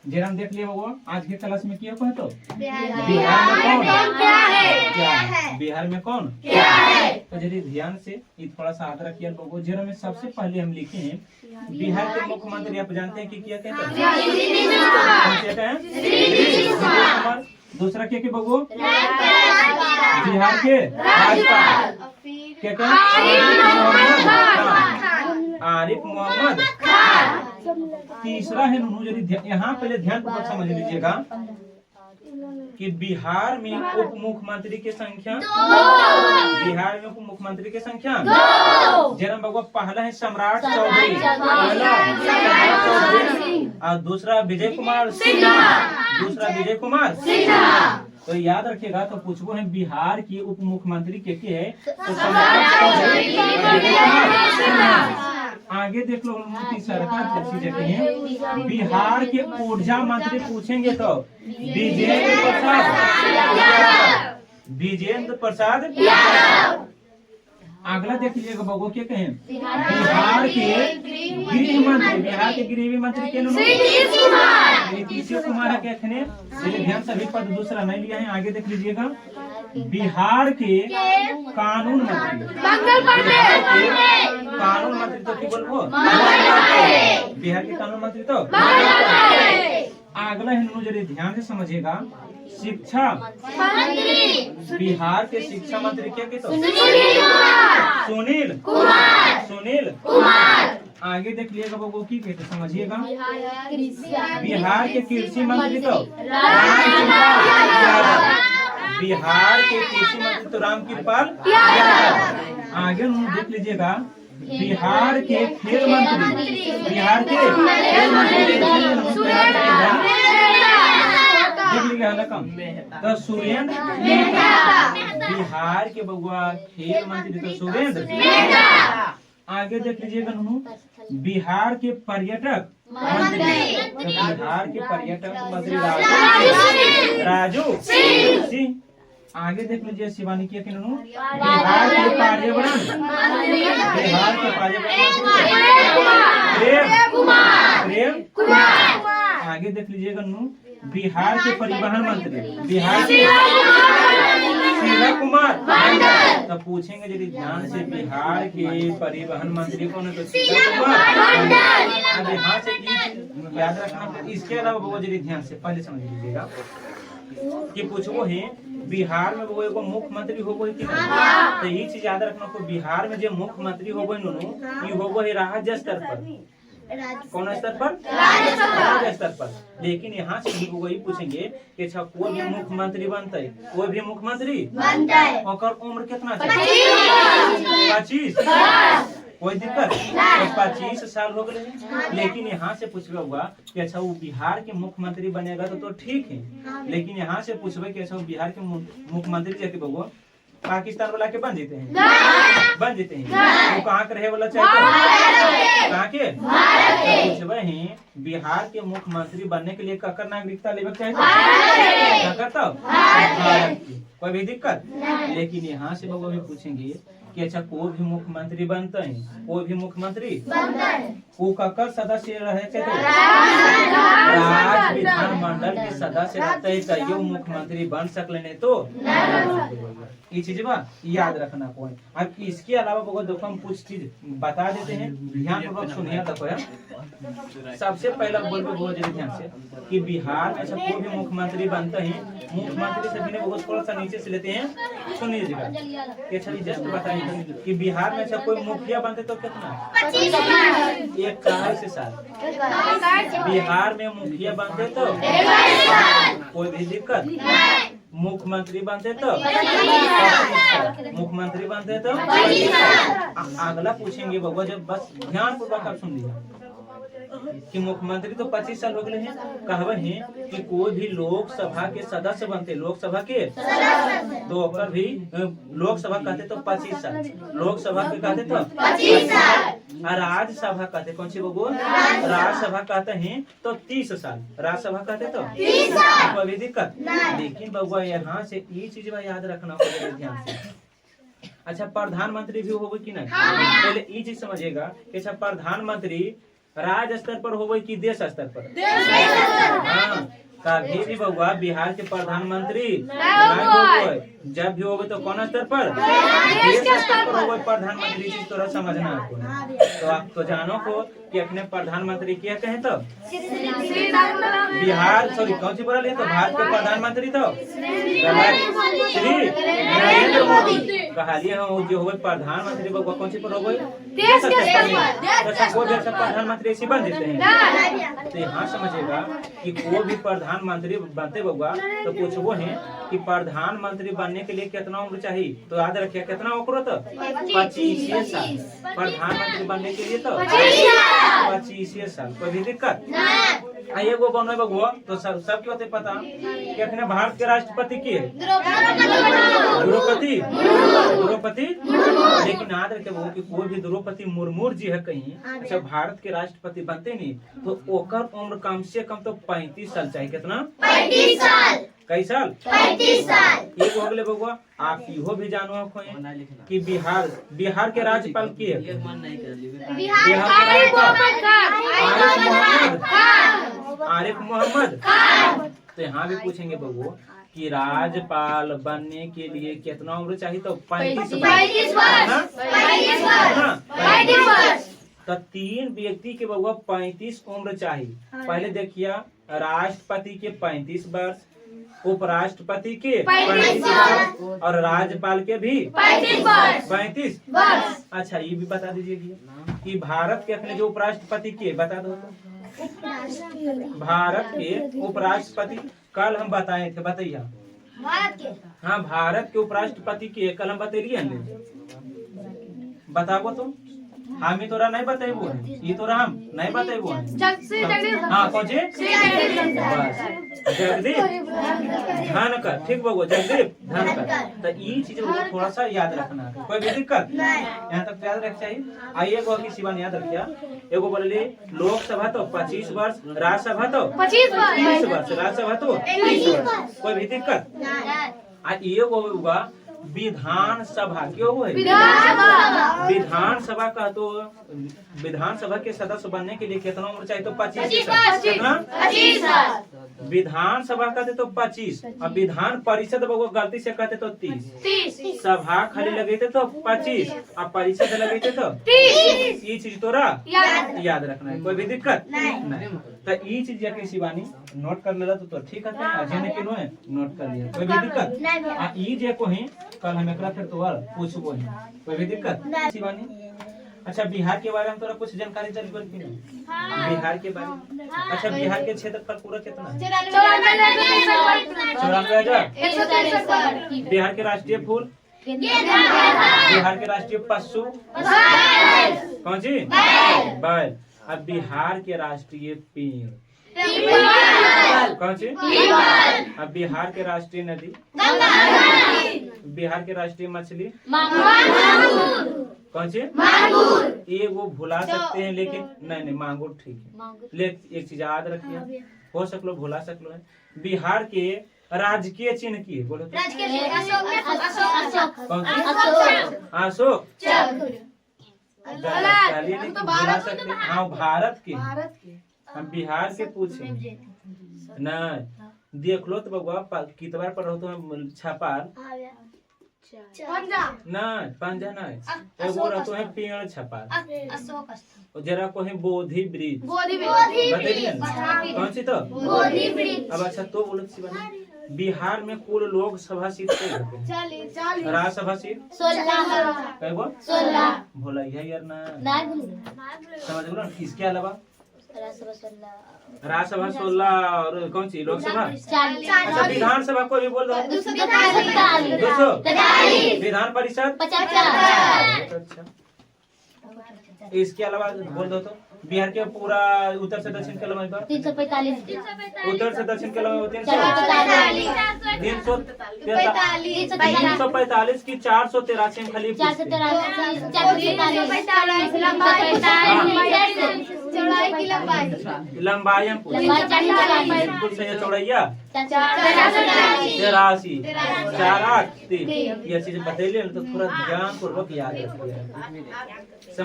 जेरम देख लिए वो आज के क्लास में किया कौन तो बिहार में कौन क्या है? बिहार में कौन क्या है? तो यदि ध्यान से ये थोड़ा सा आदर किया लोगों जेरम में सबसे पहले हम लिखे हैं बिहार के मुख्यमंत्री आप जानते हैं कि क्या कहते हैं? दूसरा क्या के बगो बिहार के राज्यपाल क्या आरिफ मोहम्मद खान। तीसरा है यहाँ पहले ध्यान पूर्वक समझ लीजिएगा कि बिहार में उप मुख्यमंत्री की संख्या बिहार में उप मुख्यमंत्री की संख्या जन्म बगुआ पहला है सम्राट चौधरी और दूसरा विजय कुमार सिन्हा। तो याद रखिएगा तो पूछो है बिहार की उप मुख्यमंत्री के है तो सम्राट चौधरी आगे देख लो तीसरा जगह है बिहार के ऊर्जा मंत्री पूछेंगे तो विजेंद्र प्रसाद अगला देख लीजिएगा बगो क्या कहें बिहार के गृह मंत्री के नीतीश कुमार है कहने ध्यान सभी पद दूसरा नहीं लिया है। आगे देख लीजिएगा बिहार के कानून मंत्री तो की बोलबो बिहार के कानून मंत्री तो अगला हिंदू जरिए ध्यान से समझिएगा शिक्षा बिहार के शिक्षा मंत्री क्या कहते सुनील कुमार। आगे देख लिएगा वो की कहते समझिएगा बिहार के कृषि मंत्री तो बिहार के कृषि मंत्री तो रामकृपाल यादव। आगे देख लीजिएगा बिहार के खेल मंत्री तो सुरेंद्र बिहार के बगुआ खेल मंत्री तो सुरेंद्र। आगे देख लीजिएगा बिहार के पर्यटक मंत्री मंत्री राजू सिंह। आगे देख लीजिए शिवानी के बिहार के पर्यावरण प्रेम कुमार। आगे देख लीजिएगा बिहार के परिवहन मंत्री शीला कुमार। तो पूछेंगे यदि ध्यान से बिहार के परिवहन मंत्री कौन है तो शीला कुमार। अब यहाँ से याद रखना। इसके अलावा वो यदि ध्यान से पहले समझ लीजिएगा कि पूछो है बिहार में वो एगो मुख्यमंत्री हो गई कि तो ये चीज याद रखना को बिहार में जो मुख्यमंत्री हो गई हो गई राज्य स्तर पर। कौन स्तर पर? राज्य स्तर पर। लेकिन यहाँ से भी वही पूछेंगे कि अच्छा कोई भी मुख्यमंत्री बनता है और उम्र कितना चाहिए 25 कोई दिक्कत 25 साल हो गए। लेकिन यहाँ से पूछबे होगा कि अच्छा वो बिहार के मुख्यमंत्री बनेगा तो ठीक है। लेकिन यहाँ से पूछबे कि अच्छा वो बिहार के मुख्यमंत्री जाके बगुआ पाकिस्तान वाला के बन जाते हैं वो कहाँ के रहे वाला चाहिए कहाँ के पूछबे हैं बिहार के मुख्यमंत्री बनने के लिए ककर नागरिकता लेवे चाहिए कोई भी दिक्कत। लेकिन यहाँ से बगुआ भी पूछेंगे कि अच्छा कोई भी मुख्यमंत्री बनता है वो ककर सदस्य रहे थे राज्य विधानमंडल के सदस्य रहते है तैयो मुख्यमंत्री बन सकले नहीं तो ये चीज बा याद रखना कोई। अब इसके अलावा बहुत देखो हम कुछ चीज बता देते हैं ध्यान पूर्वक सुनिए। देखो सबसे पहला बोलबे बहुत ध्यान से कि बिहार में अच्छा कोई भी मुख्यमंत्री बनता है मुख्यमंत्री से बिना बहुत थोड़ा सा नीचे से लेते हैं। सुनिए कि अच्छा जस्ट बताइए कि बिहार में अच्छा कोई मुखिया बनते तो कितना 21 साल बिहार में मुखिया बनते तो कोई भी दिक्कत। मुख्यमंत्री बनते तो मुख्यमंत्री बनते तो अगला पूछेंगे बबुआ जब बस ध्यान पूर्वक आप सुन लीजिए कि मुख्यमंत्री तो 25 साल हो गए हैं। कहवे हैं कि कोई भी लोकसभा के सदस्य बनते लोकसभा के तो ओकर भी लोकसभा कहते तो 25 साल लोकसभा के कहते तो 25 साल। राज्यसभा कहते कौन सी बबुआ राज्यसभा कहते हैं तो 30 साल राज्यसभा कहते तो 30 साल कोई भी दिक्कत। लेकिन बबुआ यहाँ से ये चीज याद रखना होगा ध्यान से। अच्छा प्रधानमंत्री भी होगा कि नहीं पहले ये चीज समझिएगा कि अच्छा प्रधानमंत्री राज्य स्तर पर होवे कि देश स्तर पर? हाँ, कभी भी बउआ बिहार के प्रधानमंत्री नहीं होवे। जब भी होवे तो कौन स्तर पर? देश स्तर पर होवे प्रधानमंत्री। चीज तोरा समझना है। तो आप तो जानो को कि अपने प्रधानमंत्री क्या कहे तो बिहार सॉरी कौन सी बोला ले तो भारत के प्रधानमंत्री तो श्री नरेंद्र मोदी कहलिए हम जो होवे प्रधानमंत्री बउआ कौन सी पर होवे? देश स्तर पर। जैसा कोई भी प्रधानमंत्री ऐसी बन देते हैं। तो यहाँ समझेगा कि कोई भी प्रधानमंत्री बनते बउआ तो कुछ वो है कि प्रधानमंत्री बनने के लिए कितना उम्र चाहिए? तो याद रखिए कितना उम्र तो 25 साल। प्रधानमंत्री बनने के लिए तो 25 साल। कोई भी दिक्कत? आइए वो बनो बउआ तो सबके होते पता कि अपने भारत के राष्ट्रपति की है द्रौपदी। लेकिन याद रखे वो कि कोई भी द्रौपदी मुर्मू जी है कहीं अच्छा भारत के राष्ट्रपति बनते नहीं तो ओकर उम्र कम से कम तो 35 साल चाहिए। कितना? 35 साल। कई साल? 35 साल। एक हो गए बउआ। आप इहो भी जानो कि बिहार के राज्यपाल की है? आरिफ मोहम्मद। तो यहाँ भी पूछेंगे बउआ कि राज्यपाल बनने के लिए कितना उम्र चाहिए? तो 35 वर्ष। तो 3 व्यक्ति के बउआ 35 उम्र चाहिए। पहले देखिए राष्ट्रपति के 35 वर्ष, उपराष्ट्रपति के 35 वर्ष और राज्यपाल के भी 35 वर्ष। अच्छा ये भी बता दीजिए कि भारत के अपने जो उपराष्ट्रपति के बता दो तो। भारत के उपराष्ट्रपति कल हम बताए थे, बताइए। हाँ भारत के उपराष्ट्रपति के कल हम बतेलिए बताबो तो हामी तोरा नहीं बताइबो ये तोरा हम नहीं बताइबो। हाँ कौन जगदीप धनकर। ठीक बउआ जगदीप धनकर। तो ये चीज थोड़ा सा याद रखना है। कोई भी दिक्कत यहाँ तक तो याद रख चाहिए। आइए एगो की शिवानी याद रखिया। एगो बोले लोकसभा तो 25 वर्ष, राज्यसभा तो 30 वर्ष, राज्यसभा तो 30 वर्ष। कोई भी दिक्कत? आज ये होगा विधानसभा क्यों हुए? विधानसभा का तो विधानसभा के सदस्य बनने के लिए कितना उम्र चाहिए? तो 25 साल। कितना? विधानसभा कहते तो 25 और विधान परिषद गलती से कहते तो 30। सभा खाली लगे थे तो 25 और परिषद लगे थे तो 30। ये चीज तोरा याद रखना है। कोई भी दिक्कत नहीं। तो ये चीज जाके शिवानी नोट कर लेला तो ठीक है। अजय के नो नोट कर लिया। कोई भी दिक्कत? ये जे को ही कल हम एकरा फिर तोर पूछबो है। कोई भी दिक्कत शिवानी? अच्छा बिहार के बारे में तोरा कुछ जानकारी चल गई कि नहीं? बिहार के बारे में अच्छा बिहार के क्षेत्रफल पूरा कितना है? 94,000। बिहार के राष्ट्रीय फूल? बिहार के राष्ट्रीय पशु कौन सी? बैल। अब बिहार के राष्ट्रीय पेड़ कौन सी? अब बिहार के राष्ट्रीय नदी? बिहार के राष्ट्रीय मछली कौन सी? ये वो भुला सकते हैं लेकिन नहीं मांगुर ठीक है। लेकिन एक चीज याद रखिए हो सकलो भुला सकलो है। बिहार के राजकीय चिन्ह की है बोलो तो? अशोक। चलिए लेकिन भुला सकते। हाँ भारत के हम बिहार के पूछे नहीं देख लो तो बउआ कितबार पर हो तो छपाल नहीं पंजा नहीं एगो रहतो है पेड़ छपाल जरा को है बोधि वृक्ष बताइए कौन सी तो बोधि वृक्ष। अब अच्छा तो बोलो शिवानी बिहार में कुल लोग सभा सीट राज्यसभा सीट 16 भोला यार ना समझ लो। इसके अलावा राज्यसभा 16 और कौन सी लोकसभा? अच्छा विधानसभा को भी बोल दो 200। विधान परिषद 50। अच्छा इसके अलावा बोल दो तो बिहार के पूरा उत्तर से दक्षिण के अलावा 345। उत्तर से दक्षिण के अलावा 345 की 483 खाली लंबाई हम चौड़ैया 83 4 8 3 ये चीज बतैले तो थोड़ा ध्यान पूर्वक याद रखिए।